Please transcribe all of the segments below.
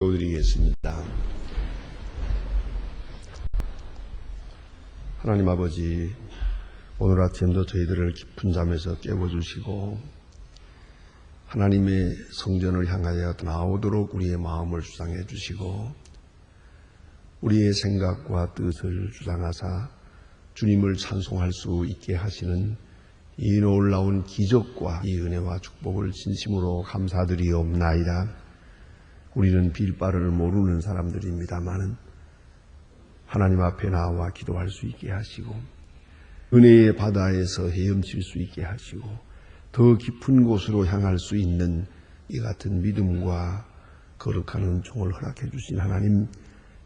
드리겠습니다. 하나님 아버지, 오늘 아침도 저희들을 깊은 잠에서 깨워주시고 하나님의 성전을 향하여 나오도록 우리의 마음을 주장해 주시고 우리의 생각과 뜻을 주장하사 주님을 찬송할 수 있게 하시는 이 놀라운 기적과 이 은혜와 축복을 진심으로 감사드리옵나이다. 우리는 빌바를 모르는 사람들입니다마는 하나님 앞에 나와 기도할 수 있게 하시고 은혜의 바다에서 헤엄칠 수 있게 하시고 더 깊은 곳으로 향할 수 있는 이 같은 믿음과 거룩한 은총을 허락해 주신 하나님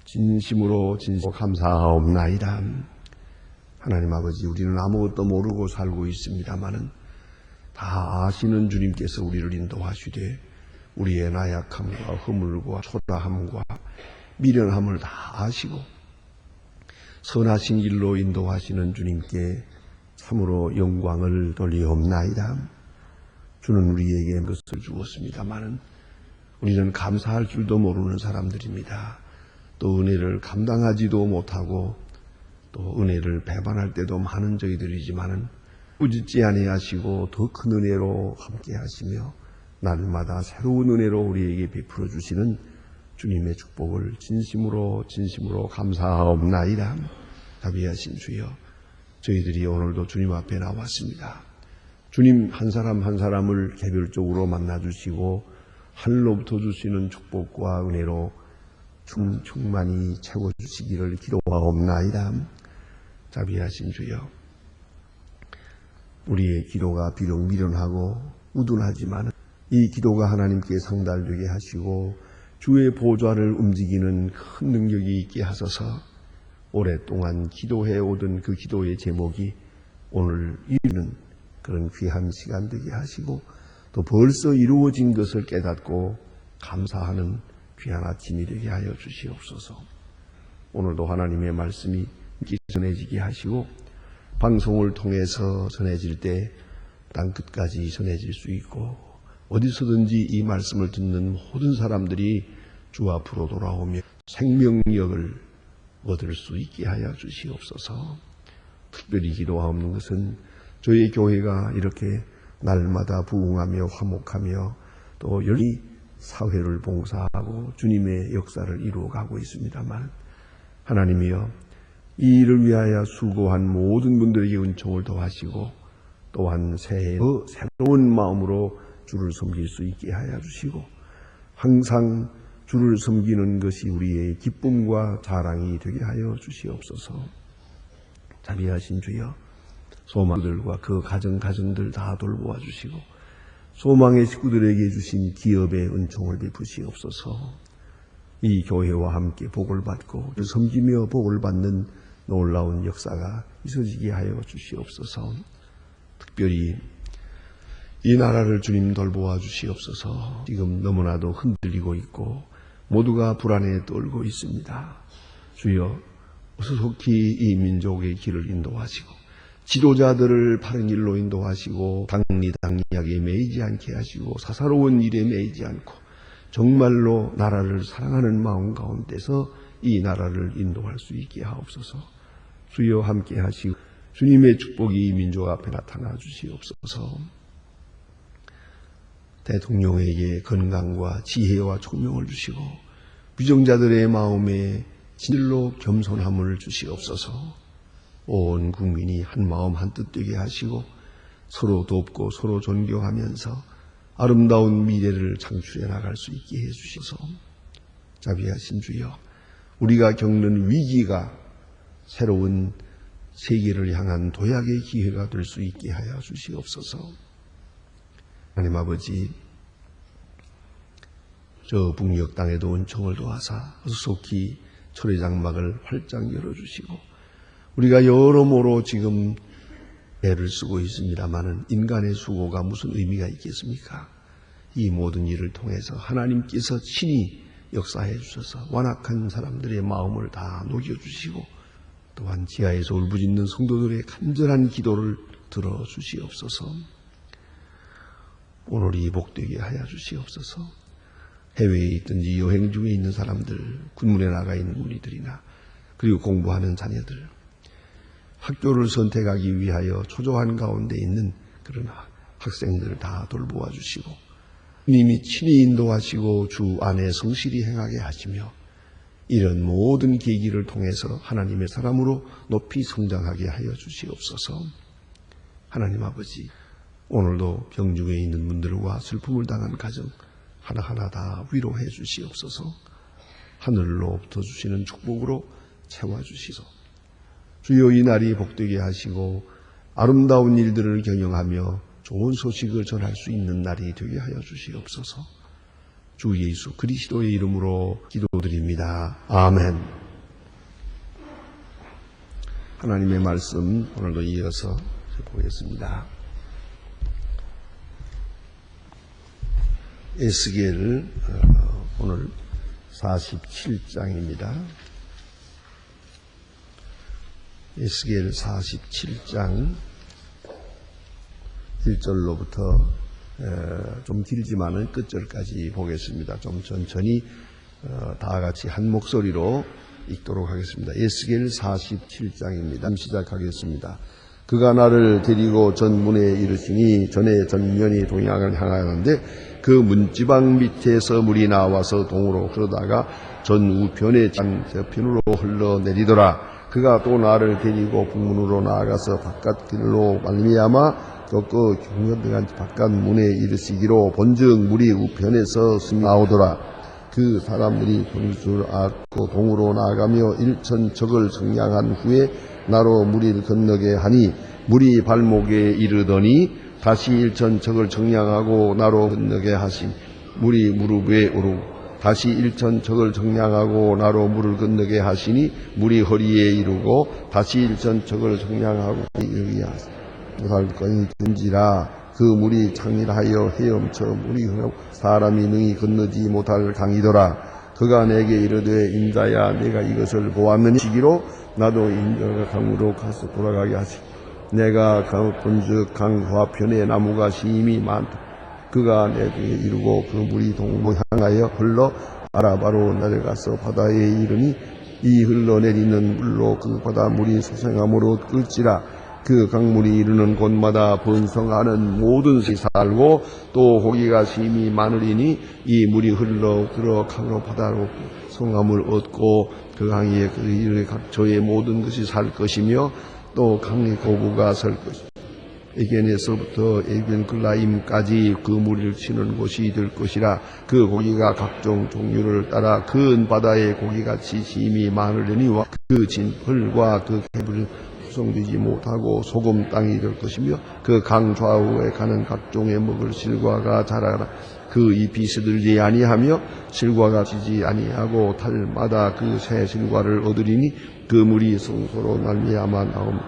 진심으로 감사하옵나이다. 하나님 아버지, 우리는 아무것도 모르고 살고 있습니다마는 다 아시는 주님께서 우리를 인도하시되 우리의 나약함과 허물과 초라함과 미련함을 다 아시고 선하신 길로 인도하시는 주님께 참으로 영광을 돌리옵나이다. 주는 우리에게 것을 주었습니다마는 우리는 감사할 줄도 모르는 사람들입니다. 또 은혜를 감당하지도 못하고 또 은혜를 배반할 때도 많은 저희들이지만은 꾸짖지 아니하시고 더 큰 은혜로 함께 하시며 날마다 새로운 은혜로 우리에게 베풀어 주시는 주님의 축복을 진심으로 감사하옵나이다. 자비하신 주여, 저희들이 오늘도 주님 앞에 나왔습니다. 주님 한 사람 한 사람을 개별적으로 만나주시고 하늘로부터 주시는 축복과 은혜로 충만히 채워주시기를 기도하옵나이다. 자비하신 주여, 우리의 기도가 비록 미련하고 우둔하지만 이 기도가 하나님께 상달되게 하시고 주의 보좌를 움직이는 큰 능력이 있게 하소서. 오랫동안 기도해 오던 그 기도의 제목이 오늘 이루는 그런 귀한 시간 되게 하시고 또 벌써 이루어진 것을 깨닫고 감사하는 귀한 아침이 되게 하여 주시옵소서. 오늘도 하나님의 말씀이 전해지게 하시고 방송을 통해서 전해질 때 땅끝까지 전해질 수 있고 어디서든지 이 말씀을 듣는 모든 사람들이 주 앞으로 돌아오며 생명력을 얻을 수 있게 하여 주시옵소서. 특별히 기도하옵는 것은 저희 교회가 이렇게 날마다 부흥하며 화목하며 또 열심히 사회를 봉사하고 주님의 역사를 이루어가고 있습니다만 하나님이여, 이 일을 위하여 수고한 모든 분들에게 은총을 더하시고 또한 새해 더 새로운 마음으로 주를 섬길 수 있게 하여 주시고 항상 주를 섬기는 것이 우리의 기쁨과 자랑이 되게 하여 주시옵소서. 자비하신 주여, 소망들과 그 가정들 다 돌보아 주시고 소망의 식구들에게 주신 기업의 은총을 베푸시옵소서. 이 교회와 함께 복을 받고 섬기며 복을 받는 놀라운 역사가 있어지게 하여 주시옵소서. 특별히 이 나라를 주님 돌보아 주시옵소서. 지금 너무나도 흔들리고 있고 모두가 불안에 떨고 있습니다. 주여, 속히 이 민족의 길을 인도하시고 지도자들을 바른 길로 인도하시고 당리당략에 매이지 않게 하시고 사사로운 일에 매이지 않고 정말로 나라를 사랑하는 마음 가운데서 이 나라를 인도할 수 있게 하옵소서. 주여 함께 하시고 주님의 축복이 이 민족 앞에 나타나 주시옵소서. 대통령에게 건강과 지혜와 총명을 주시고 부정자들의 마음에 진실로 겸손함을 주시옵소서. 온 국민이 한 마음 한 뜻 되게 하시고 서로 돕고 서로 존경하면서 아름다운 미래를 창출해 나갈 수 있게 해 주셔서. 자비하신 주여, 우리가 겪는 위기가 새로운 세계를 향한 도약의 기회가 될 수 있게 하여 주시옵소서. 하나님 아버지, 저 북녘 땅에도 은총을 도하사 속히 철의 장막을 활짝 열어주시고 우리가 여러모로 지금 애를 쓰고 있습니다마는 인간의 수고가 무슨 의미가 있겠습니까? 이 모든 일을 통해서 하나님께서 친히 역사해 주셔서 완악한 사람들의 마음을 다 녹여주시고 또한 지하에서 울부짖는 성도들의 간절한 기도를 들어주시옵소서. 오늘이 복되게 하여 주시옵소서. 해외에 있든지 여행 중에 있는 사람들, 군문에 나가 있는 우리들이나 그리고 공부하는 자녀들, 학교를 선택하기 위하여 초조한 가운데 있는 그런 학생들을 다 돌보아 주시고 님이 친히 인도하시고 주 안에 성실히 행하게 하시며 이런 모든 계기를 통해서 하나님의 사람으로 높이 성장하게 하여 주시옵소서. 하나님 아버지, 오늘도 병중에 있는 분들과 슬픔을 당한 가정 하나하나 다 위로해 주시옵소서. 하늘로부터 주시는 축복으로 채워주시소. 주여 이 날이 복되게 하시고 아름다운 일들을 경영하며 좋은 소식을 전할 수 있는 날이 되게 하여 주시옵소서. 주 예수 그리스도의 이름으로 기도드립니다. 아멘. 하나님의 말씀 오늘도 이어서 보겠습니다. 에스겔 오늘 47장입니다. 에스겔 47장 1절로부터 좀 길지만은 끝절까지 보겠습니다. 좀 천천히 다 같이 한 목소리로 읽도록 하겠습니다. 에스겔 47장입니다. 시작하겠습니다. 그가 나를 데리고 전문에 이르시니 전에 전면이 동양을 향하였는데 그 문지방 밑에서 물이 나와서 동으로 흐르다가 전 우편에 저편으로 흘러내리더라. 그가 또 나를 데리고 북문으로 나아가서 바깥 길로 말미암아 그 경건등한 바깥 문에 이르시기로 본즉 물이 우편에서 나오더라. 그 사람들이 동줄 앓고 동으로 나아가며 일천척을 정량한 후에 나로 물을 건너게 하니 물이 발목에 이르더니 다시 일천척을 정량하고 나로 건너게 하신 물이 무릎에 오르고 다시 일천척을 정량하고 나로 물을 건너게 하시니 물이 허리에 이르고 다시 일천척을 정량하고 이르게 하시니 살건이 든지라 그 물이 창일하여 헤엄쳐 물이 흐르고 사람이 능히 건너지 못할 강이더라. 그가 내게 이르되 인자야 내가 이것을 보았느니 시기로 나도 인자가 강으로 가서 돌아가게 하시. 내가 본즉 강 화편에 나무가 심히 많다. 그가 내게 이르고 그 물이 동으로 향하여 흘러 아라바로 내려가서 바다에 이르니 이 흘러내리는 물로 그 바다 물이 소생함으로 끌지라. 그 강물이 이르는 곳마다 번성하는 모든 것이 살고 또 고기가 심히 많으리니 이 물이 흘러 들어가로 바다로 성함을 얻고 그 강에 그 이르는 각처의 모든 것이 살 것이며 또 강의 고구가 설 것이며 에겐에서부터 에겐글라임까지 그 물을 치는 곳이 될 것이라. 그 고기가 각종 종류를 따라 큰 바다의 고기같이 심히 많으려니와 그 진흙과 그 개불 구성되지 못하고 소금 땅이 될 것이며 그 강 좌우에 가는 각종의 먹을 실과가 자라라. 그 잎이 시들지 아니하며 실과가 지지 아니하고 달마다 그 새 실과를 얻으리니 그 물이 성소로 말미암아 나옴.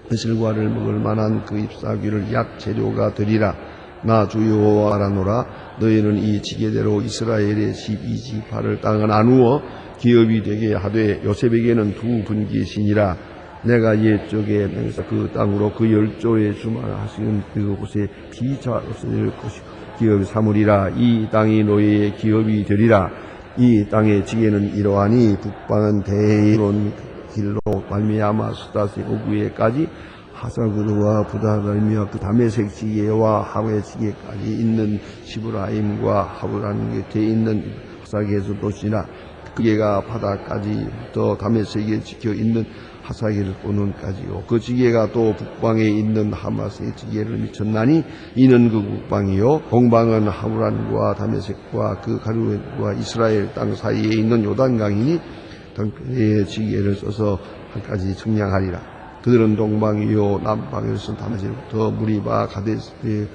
그 실과를 먹을 만한 그 잎사귀를 약 재료가 되리라. 나 주 여호와라노라. 너희는 이 지게대로 이스라엘의 12지파를 땅을 나누어 기업이 되게 하되 요셉에게는 두 분기시니라. 내가 옛적에 그 땅으로 그 열조의 주만하시는 그곳에 피차 없어질 것이고 기업이 삼으리라. 이 땅이 너희의 기업이 되리라. 이 땅의 지게는 이러하니 북방은 대론 길로 말미암아 수다시 오구에까지 하사그드와 부다갈며 그 다메섹 지게와 하웨 지게까지 있는 시브라임과 하브라는 곁에 있는 하사게스 도시나 그게가 바다까지부터 다메섹에 지켜 있는 하사겔 오는까지요. 그 지게가 또 북방에 있는 하마스의 지게를 미쳤나니 이는 그 북방이요. 동방은 하브란과 다메섹과 그 가르과 이스라엘 땅 사이에 있는 요단강이니 당편의 지게를 써서 한까지 측량하리라. 그들은 동방이요 남방에서 다메섹부터 무리바 가데스에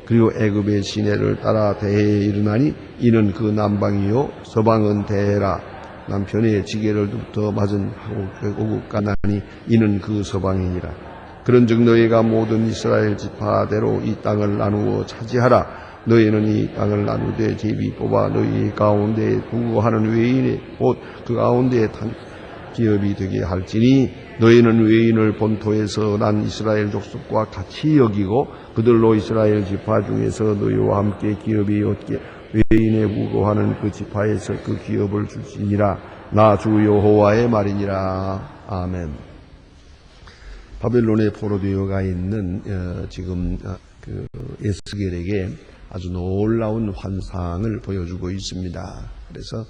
그리고 애굽의 시내를 따라 대해에 이르나니 이는 그 남방이요 서방은 대해라. 남편의 지게를 부터 맞은 오국 가나니 이는 그 서방이니라. 그런즉 너희가 모든 이스라엘 지파대로 이 땅을 나누어 차지하라. 너희는 이 땅을 나누되 제비 뽑아 너희 가운데 부구하는 외인의 곧 그 가운데 기업이 되게 할지니 너희는 외인을 본토에서 난 이스라엘 족속과 같이 여기고 그들로 이스라엘 지파 중에서 너희와 함께 기업이 얻게 외인의 부고하는 그 지파에서 그 기업을 줄지니라. 나 주 여호와의 말이니라. 아멘. 바벨론에 포로되어가 있는 지금 그 에스겔에게 아주 놀라운 환상을 보여주고 있습니다. 그래서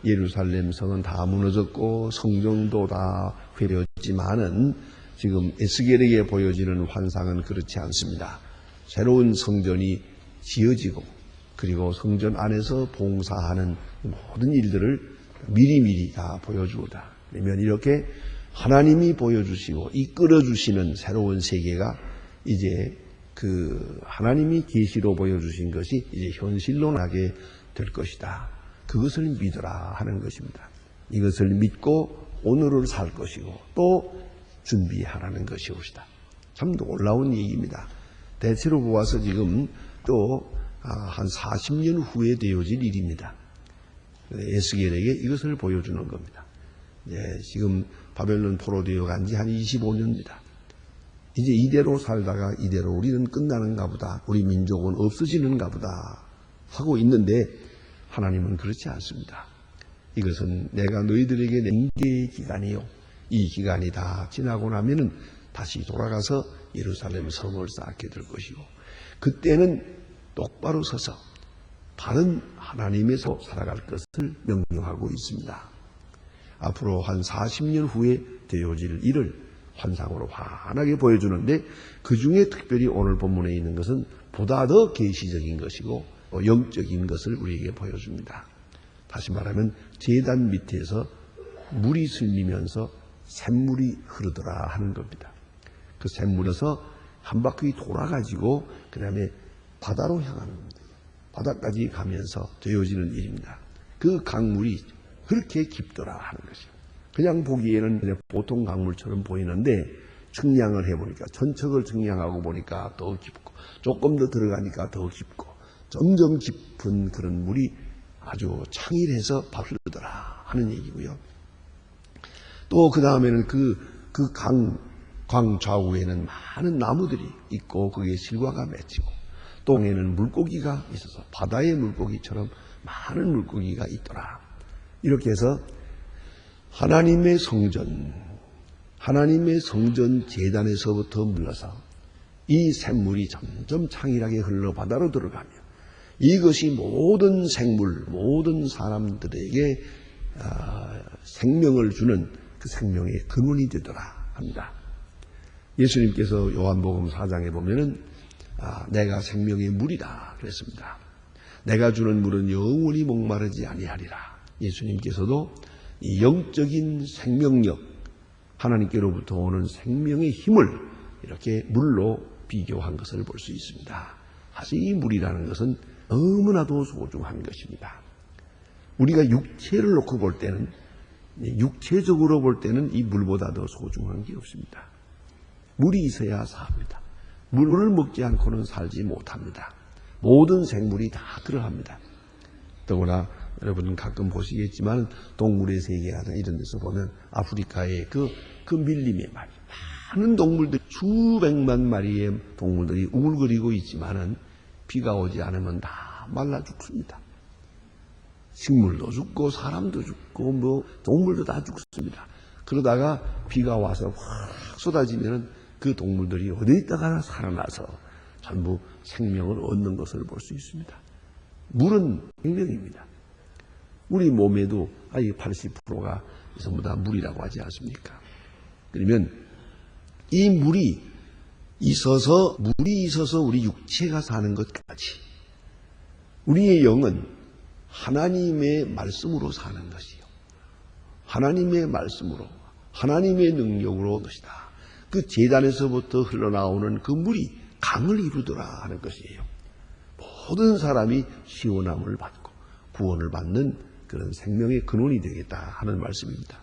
예루살렘 성은 다 무너졌고 성정도 다 회려졌지만은 지금 에스겔에게 보여지는 환상은 그렇지 않습니다. 새로운 성전이 지어지고 그리고 성전 안에서 봉사하는 모든 일들을 미리미리 다 보여주었다. 그러면 이렇게 하나님이 보여주시고 이끌어주시는 새로운 세계가 이제 그 하나님이 계시로 보여주신 것이 이제 현실로 나게 될 것이다. 그것을 믿어라 하는 것입니다. 이것을 믿고 오늘을 살 것이고 또 준비하라는 것이옵시다. 참 놀라운 얘기입니다. 대체로 보아서 지금 또 한 40년 후에 되어질 일입니다. 에스겔에게 이것을 보여주는 겁니다. 지금 바벨론 포로되어 간 지 한 25년입니다. 이제 이대로 살다가 이대로 우리는 끝나는가 보다. 우리 민족은 없어지는가 보다 하고 있는데 하나님은 그렇지 않습니다. 이것은 내가 너희들에게 낸 게 기간이요. 이 기간이 다 지나고 나면은 다시 돌아가서 예루살렘 성을 쌓게 될 것이고 그때는 똑바로 서서 바른 하나님에서 살아갈 것을 명령하고 있습니다. 앞으로 한 40년 후에 되어질 일을 환상으로 환하게 보여주는데 그 중에 특별히 오늘 본문에 있는 것은 보다 더 계시적인 것이고 영적인 것을 우리에게 보여줍니다. 다시 말하면 제단 밑에서 물이 슬리면서 샘물이 흐르더라 하는 겁니다. 그 샘물에서 한 바퀴 돌아가지고 그 다음에 바다로 향하는 겁니다. 바다까지 가면서 되어지는 일입니다. 그 강물이 그렇게 깊더라 하는 것이죠. 그냥 보기에는 그냥 보통 강물처럼 보이는데 측량을 해보니까 천척을 측량하고 보니까 더 깊고 조금 더 들어가니까 더 깊고 점점 깊은 그런 물이 아주 창일해서 흐르더라 하는 얘기고요. 또 그 다음에는 그 광 좌우에는 많은 나무들이 있고 거기에 실과가 맺히고 또 땅에는 물고기가 있어서 바다의 물고기처럼 많은 물고기가 있더라. 이렇게 해서 하나님의 성전 제단에서부터 물러서 이 샘물이 점점 창일하게 흘러 바다로 들어가며 이것이 모든 생물, 모든 사람들에게 생명을 주는 그 생명의 근원이 되더라 합니다. 예수님께서 요한복음 4장에 보면은 내가 생명의 물이다 그랬습니다. 내가 주는 물은 영원히 목마르지 아니하리라. 예수님께서도 이 영적인 생명력, 하나님께로부터 오는 생명의 힘을 이렇게 물로 비교한 것을 볼 수 있습니다. 사실 이 물이라는 것은 너무나도 소중한 것입니다. 우리가 육체를 놓고 볼 때는, 육체적으로 볼 때는 이 물보다 더 소중한 게 없습니다. 물이 있어야 삽니다. 물을 먹지 않고는 살지 못합니다. 모든 생물이 다 들어갑니다. 더구나 여러분 가끔 보시겠지만 동물의 세계나 이런 데서 보면 아프리카의 그 밀림의 말이 많은 동물들, 수백만 마리의 동물들이 우글거리고 있지만은 비가 오지 않으면 다 말라 죽습니다. 식물도 죽고 사람도 죽고 동물도 다 죽습니다. 그러다가 비가 와서 확 쏟아지면은 그 동물들이 어디 있다가 살아나서 전부 생명을 얻는 것을 볼 수 있습니다. 물은 생명입니다. 우리 몸에도 80%가 전부 다 물이라고 하지 않습니까? 그러면 이 물이 있어서 우리 육체가 사는 것 같이 우리의 영은 하나님의 말씀으로 사는 것이요. 하나님의 말씀으로, 하나님의 능력으로 것이다. 그 제단에서부터 흘러나오는 그 물이 강을 이루더라 하는 것이에요. 모든 사람이 시원함을 받고 구원을 받는 그런 생명의 근원이 되겠다 하는 말씀입니다.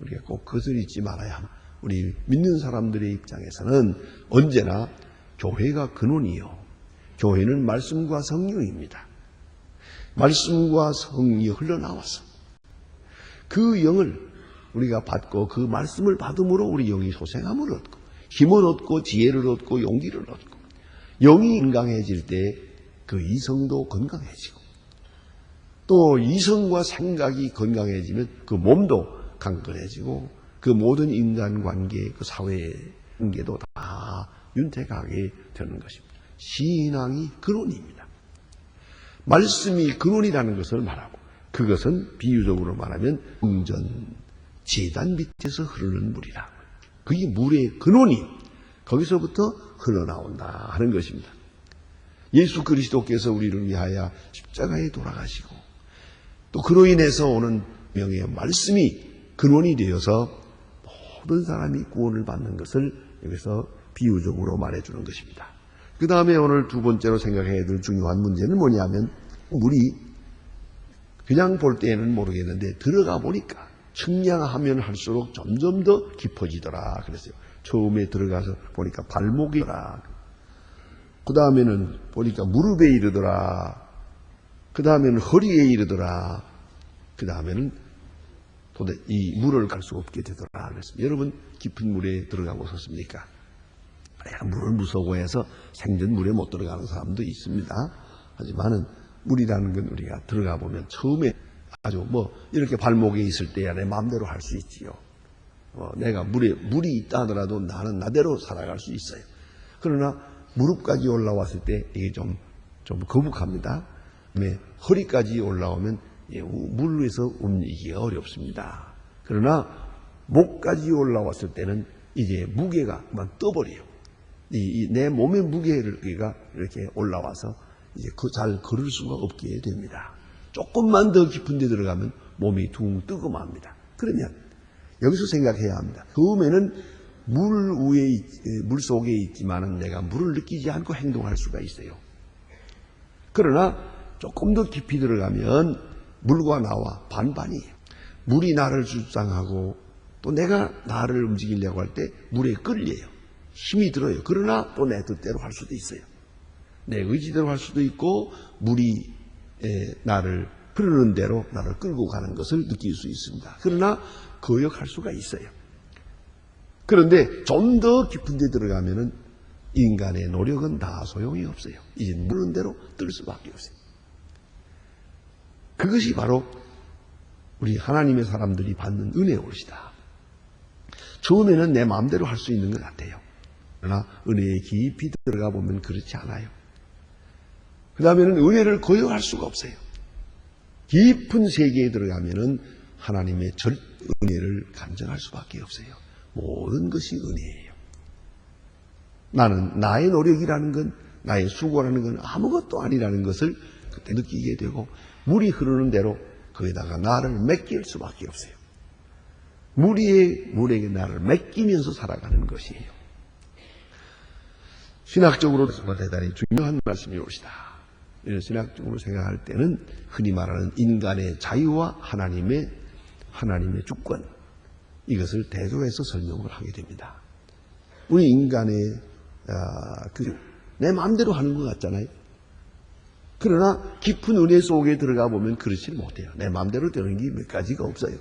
우리가 꼭 그것을 잊지 말아야 합니다. 우리 믿는 사람들의 입장에서는 언제나 교회가 근원이요. 교회는 말씀과 성령입니다. 말씀과 성령이 흘러나와서 그 영을 우리가 받고 그 말씀을 받음으로 우리 영이 소생함을 얻고 힘을 얻고 지혜를 얻고 용기를 얻고 영이 건강해질 때 그 이성도 건강해지고 또 이성과 생각이 건강해지면 그 몸도 강건해지고 그 모든 인간관계, 그 사회의 관계도 다 윤택하게 되는 것입니다. 신앙이 근원입니다. 말씀이 근원이라는 것을 말하고 그것은 비유적으로 말하면 궁전, 제단 밑에서 흐르는 물이라. 그게 물의 근원이 거기서부터 흘러나온다 하는 것입니다. 예수 그리스도께서 우리를 위하여 십자가에 돌아가시고 또 그로 인해서 오는 명예의 말씀이 근원이 되어서 모든 사람이 구원을 받는 것을 여기서 비유적으로 말해주는 것입니다. 그 다음에 오늘 두 번째로 생각해야 될 중요한 문제는 뭐냐면 물이 그냥 볼 때는 모르겠는데 들어가 보니까 측량하면 할수록 점점 더 깊어지더라 그랬어요. 처음에 들어가서 보니까 발목이더라. 그 다음에는 보니까 무릎에 이르더라. 그 다음에는 허리에 이르더라. 그 다음에는 도대체 이 물을 갈 수 없게 되더라 그랬습니다. 여러분 깊은 물에 들어가 보셨습니까? 물을 무서워해서 생전 물에 못 들어가는 사람도 있습니다. 하지만은 물이라는 건 우리가 들어가 보면 처음에 아주 이렇게 발목에 있을 때야 내 마음대로 할 수 있지요. 내가 물이 있다 하더라도 나는 나대로 살아갈 수 있어요. 그러나 무릎까지 올라왔을 때 이게 좀 거북합니다. 허리까지 올라오면 물 위에서 움직이기가 어렵습니다. 그러나 목까지 올라왔을 때는 이제 무게가 막 떠버려요. 내 몸의 무게를 이렇게 올라와서 이제 잘 걸을 수가 없게 됩니다. 조금만 더 깊은 데 들어가면 몸이 둥 뜨고 맙니다. 그러면 여기서 생각해야 합니다. 처음에는 물 속에 있지만은 내가 물을 느끼지 않고 행동할 수가 있어요. 그러나 조금 더 깊이 들어가면 물과 나와 반반이에요. 물이 나를 주장하고 또 내가 나를 움직이려고 할 때 물에 끌려요. 힘이 들어요. 그러나 또 내 뜻대로 할 수도 있어요. 내 의지대로 할 수도 있고 물이 나를 흐르는 대로 나를 끌고 가는 것을 느낄 수 있습니다. 그러나 거역할 수가 있어요. 그런데 좀 더 깊은 데 들어가면은 인간의 노력은 다 소용이 없어요. 이제 물은 대로 뜰 수밖에 없어요. 그것이 바로 우리 하나님의 사람들이 받는 은혜의 옷이다. 처음에는 내 마음대로 할 수 있는 것 같아요. 그러나 은혜에 깊이 들어가 보면 그렇지 않아요. 그 다음에는 은혜를 거역할 수가 없어요. 깊은 세계에 들어가면은 하나님의 은혜를 감정할 수밖에 없어요. 모든 것이 은혜예요. 나는 나의 노력이라는 건, 나의 수고라는 건 아무것도 아니라는 것을 그때 느끼게 되고 물이 흐르는 대로 거기다가 나를 맡길 수밖에 없어요. 물에게 나를 맡기면서 살아가는 것이에요. 신학적으로 대단히 중요한 말씀이 옵시다. 신학적으로 생각할 때는 흔히 말하는 인간의 자유와 하나님의 주권, 이것을 대조해서 설명을 하게 됩니다. 우리 인간의 내 마음대로 하는 것 같잖아요. 그러나 깊은 은혜 속에 들어가 보면 그렇지 못해요. 내 마음대로 되는 게 몇 가지가 없어요.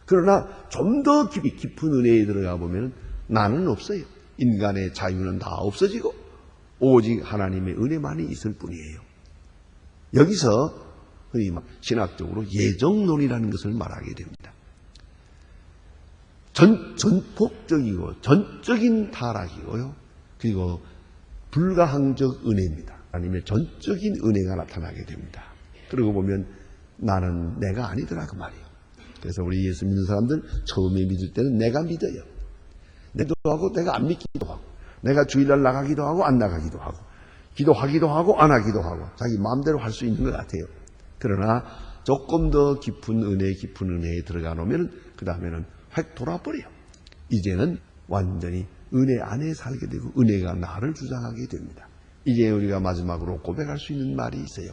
그러나 좀 더 깊은 은혜에 들어가 보면 나는 없어요. 인간의 자유는 다 없어지고 오직 하나님의 은혜만이 있을 뿐이에요. 여기서 흔히 신학적으로 예정론이라는 것을 말하게 됩니다. 전폭적이고 전적인 타락이고요. 그리고 불가항적 은혜입니다. 하나님의 전적인 은혜가 나타나게 됩니다. 그러고 보면 나는 내가 아니더라 그 말이에요. 그래서 우리 예수 믿는 사람들 처음에 믿을 때는 내가 믿어요. 내도 하고 내가 안 믿기도 하고 내가 주일날 나가기도 하고 안 나가기도 하고 기도하기도 하고 안 하기도 하고 자기 마음대로 할 수 있는 것 같아요. 그러나 조금 더 깊은 은혜에 들어가 놓으면 그 다음에는 확 돌아버려요. 이제는 완전히 은혜 안에 살게 되고 은혜가 나를 주장하게 됩니다. 이제 우리가 마지막으로 고백할 수 있는 말이 있어요.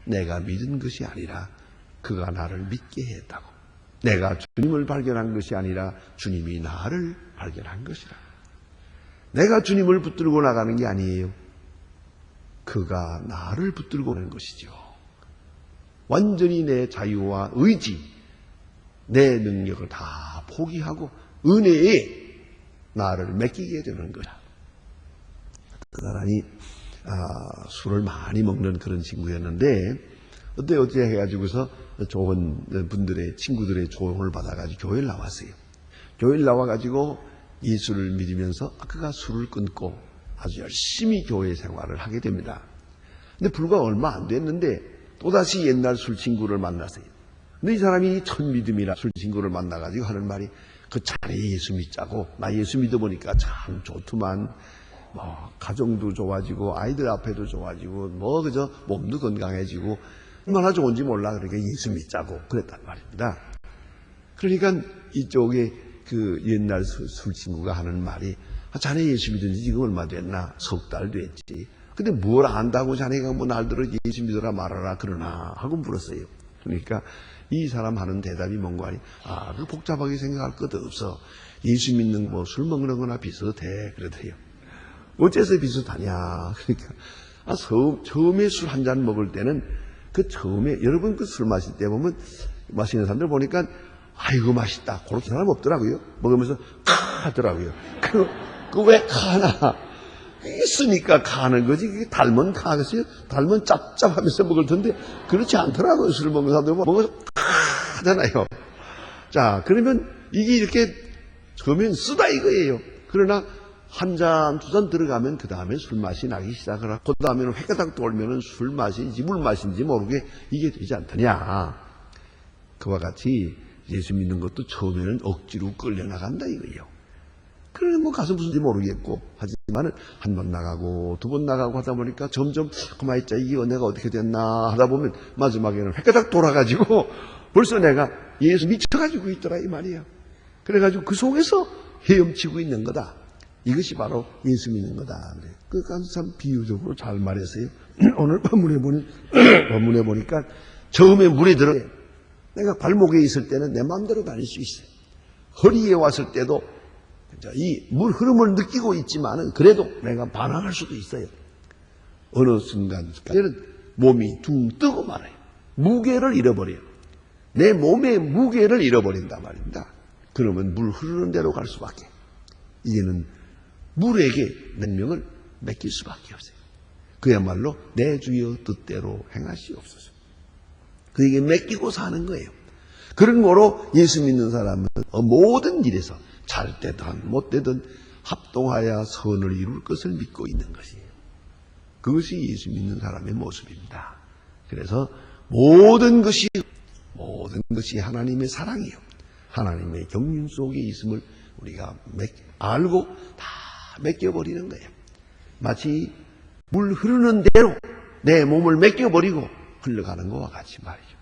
내가 믿은 것이 아니라 그가 나를 믿게 했다고. 내가 주님을 발견한 것이 아니라 주님이 나를 발견한 것이라. 내가 주님을 붙들고 나가는 게 아니에요. 그가 나를 붙들고 가는 것이죠. 완전히 내 자유와 의지, 내 능력을 다 포기하고 은혜에 나를 맡기게 되는 거야. 그 사람이 술을 많이 먹는 그런 친구였는데 어째 해가지고서 좋은 분들의, 친구들의 조언을 받아가지고 교회를 나왔어요. 교회를 나와가지고 예수를 믿으면서 그가 술을 끊고 아주 열심히 교회 생활을 하게 됩니다. 근데 불과 얼마 안 됐는데 또다시 옛날 술 친구를 만났어요. 근데 이 사람이 첫 믿음이라 술 친구를 만나가지고 하는 말이 그 자네 예수 믿자고, 나 예수 믿어보니까 참 좋더만, 가정도 좋아지고 아이들 앞에도 좋아지고 그저 몸도 건강해지고 얼마나 좋은지 몰라. 그러니까 예수 믿자고 그랬단 말입니다. 그러니까 이쪽에 그 옛날 술 친구가 하는 말이 자네 예수 믿은 지 지금 얼마 됐나? 석 달 됐지. 근데 뭘 안다고 자네가 날들어 예수 믿어라 말아라 그러나 하고 물었어요. 그러니까 이 사람 하는 대답이 뭔가 하니 그 복잡하게 생각할 것도 없어. 예수 믿는 술 먹는 거나 비슷해 그러더래요. 어째서 비슷하냐? 그러니까 처음에 술 한 잔 먹을 때는 그 처음에 여러분 그 술 마실 때 보면 마시는 사람들 보니까 아이고 맛있다 그런 사람 없더라고요. 먹으면서 하더라고요. 그 왜 카나? 있으니까 카는 거지. 그게 달면 카겠어요? 달면 짭짭하면서 먹을 텐데 그렇지 않더라고요. 술 먹는 사람들 먹어서 하잖아요. 자, 그러면 이게 이렇게 처음엔 쓰다 이거예요. 그러나 한 잔, 두 잔 들어가면 그 다음에 술 맛이 나기 시작을 하고 그 다음에는 획가닥 돌면은 술 맛인지 물 맛인지 모르게 이게 되지 않더냐. 그와 같이 예수 믿는 것도 처음에는 억지로 끌려나간다 이거예요. 그래 가서 무슨지 모르겠고 하지만은 한 번 나가고 두 번 나가고 하다 보니까 점점 그만 있자 이게 내가 어떻게 됐나 하다 보면 마지막에는 획가닥 돌아가지고 벌써 내가 예수 미쳐가지고 있더라 이 말이야. 그래가지고 그 속에서 헤엄치고 있는 거다. 이것이 바로 예수 믿는 거다. 그래. 그까지 참 비유적으로 잘 말했어요. 오늘 본문에 보니까 처음에 물에 들어 내가 발목에 있을 때는 내 마음대로 다닐 수 있어요. 허리에 왔을 때도 이 물 흐름을 느끼고 있지만은 그래도 내가 반항할 수도 있어요. 어느 순간까지는 몸이 둥 뜨고 말아요. 무게를 잃어버려요. 내 몸의 무게를 잃어버린단 말입니다. 그러면 물 흐르는 대로 갈 수밖에. 이제는 물에게 생명을 맡길 수밖에 없어요. 그야말로 내 주여 뜻대로 행하시옵소서. 그에게 맡기고 사는 거예요. 그런 거로 예수 믿는 사람은 모든 일에서 잘 때든 못 때든 합동하여 선을 이룰 것을 믿고 있는 것이에요. 그것이 예수 믿는 사람의 모습입니다. 그래서 모든 것이 하나님의 사랑이에요. 하나님의 경륜 속에 있음을 우리가 알고 다 맡겨버리는 거예요. 마치 물 흐르는 대로 내 몸을 맡겨버리고 흘러가는 것과 같이 말이죠.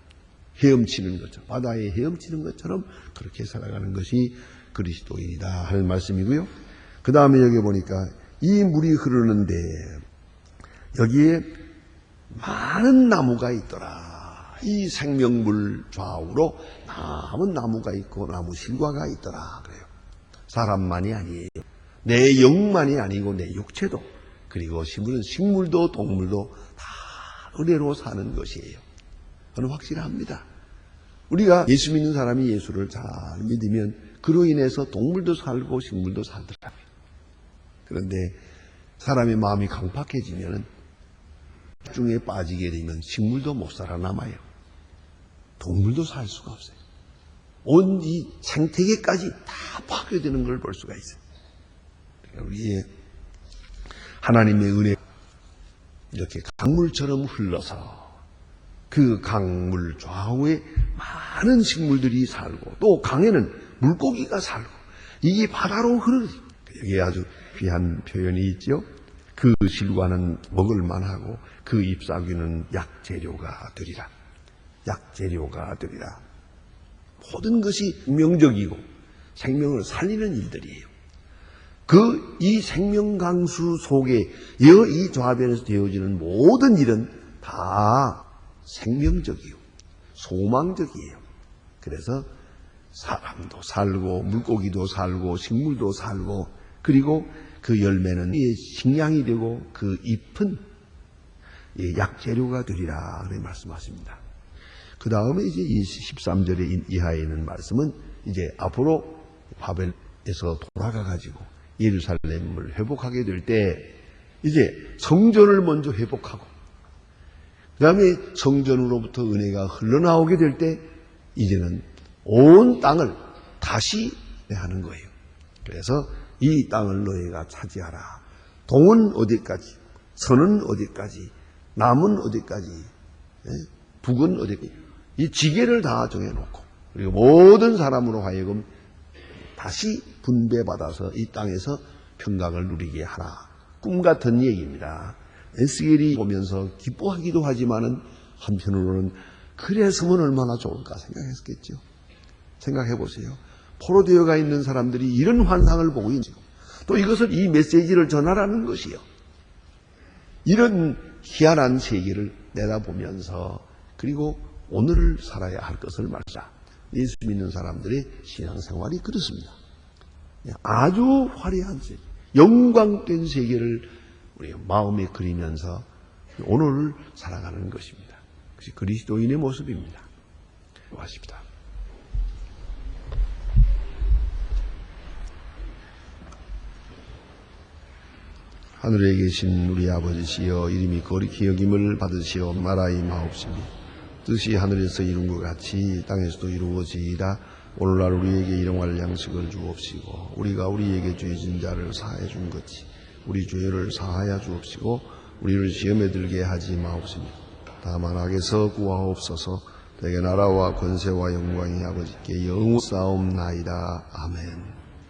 헤엄치는 것처럼, 바다에 헤엄치는 것처럼 그렇게 살아가는 것이 그리스도인이다 하는 말씀이고요. 그 다음에 여기 보니까 이 물이 흐르는데 여기에 많은 나무가 있더라. 이 생명물 좌우로 남은 나무가 있고 나무 실과가 있더라. 그래요. 사람만이 아니에요. 내 영만이 아니고 내 육체도, 그리고 식물도 동물도 다 은혜로 사는 것이에요. 저는 확실합니다. 우리가 예수 믿는 사람이 예수를 잘 믿으면 그로 인해서 동물도 살고 식물도 살더라고요. 그런데 사람의 마음이 강팍해지면 중에 빠지게 되면 식물도 못 살아남아요. 동물도 살 수가 없어요. 온 이 생태계까지 다 파괴되는 걸 볼 수가 있어요. 우리의 하나님의 은혜 이렇게 강물처럼 흘러서 그 강물 좌우에 많은 식물들이 살고 또 강에는 물고기가 살고 이게 바다로 흐르는 여기에 아주 귀한 표현이 있죠. 그 실과는 먹을 만하고 그 잎사귀는 약재료가 되리라. 약재료가 되리라. 모든 것이 생명적이고 생명을 살리는 일들이에요. 이 생명강수 속에 이 좌변에서 되어지는 모든 일은 다 생명적이요, 소망적이에요. 그래서 사람도 살고 물고기도 살고 식물도 살고 그리고 그 열매는 식량이 되고 그 잎은 약재료가 되리라 그렇게 말씀하십니다. 그 다음에 이제 13절에 이하에 있는 말씀은 이제 앞으로 바벨에서 돌아가 가지고 예루살렘을 회복하게 될 때 이제 성전을 먼저 회복하고 그 다음에 성전으로부터 은혜가 흘러나오게 될 때 이제는 온 땅을 다시 하는 거예요. 그래서 이 땅을 너희가 차지하라. 동은 어디까지, 서는 어디까지, 남은 어디까지, 북은 어디까지. 이 지계를 다 정해놓고 그리고 모든 사람으로 하여금 다시 분배받아서 이 땅에서 평강을 누리게 하라. 꿈 같은 얘기입니다. 에스겔이 보면서 기뻐하기도 하지만은 한편으로는 그랬으면 얼마나 좋을까 생각했겠죠. 생각해 보세요. 포로되어가 있는 사람들이 이런 환상을 보고 있죠. 또 이것을 이 메시지를 전하라는 것이요. 이런 희한한 세계를 내다보면서 그리고 오늘을 살아야 할 것을 말하자. 예수 믿는 사람들의 신앙생활이 그렇습니다. 아주 화려한 세계, 영광된 세계를 우리 마음에 그리면서 오늘을 살아가는 것입니다. 그것이 그리스도인의 모습입니다. 고맙습니다. 하늘에 계신 우리 아버지시여, 이름이 거룩히 여김을 받으시어 나라임하옵시며 뜻이 하늘에서 이룬 것 같이 땅에서도 이루어지이다. 오늘날 우리에게 일용할 양식을 주옵시고 우리가 우리에게 죄 진 자를 사하여 준 것이 우리 죄를 사하여 주옵시고 우리를 시험에 들게 하지 마옵시며 다만 악에서 구하옵소서. 대개 나라와 권세와 영광이 아버지께 영원히 싸움나이다. 아멘.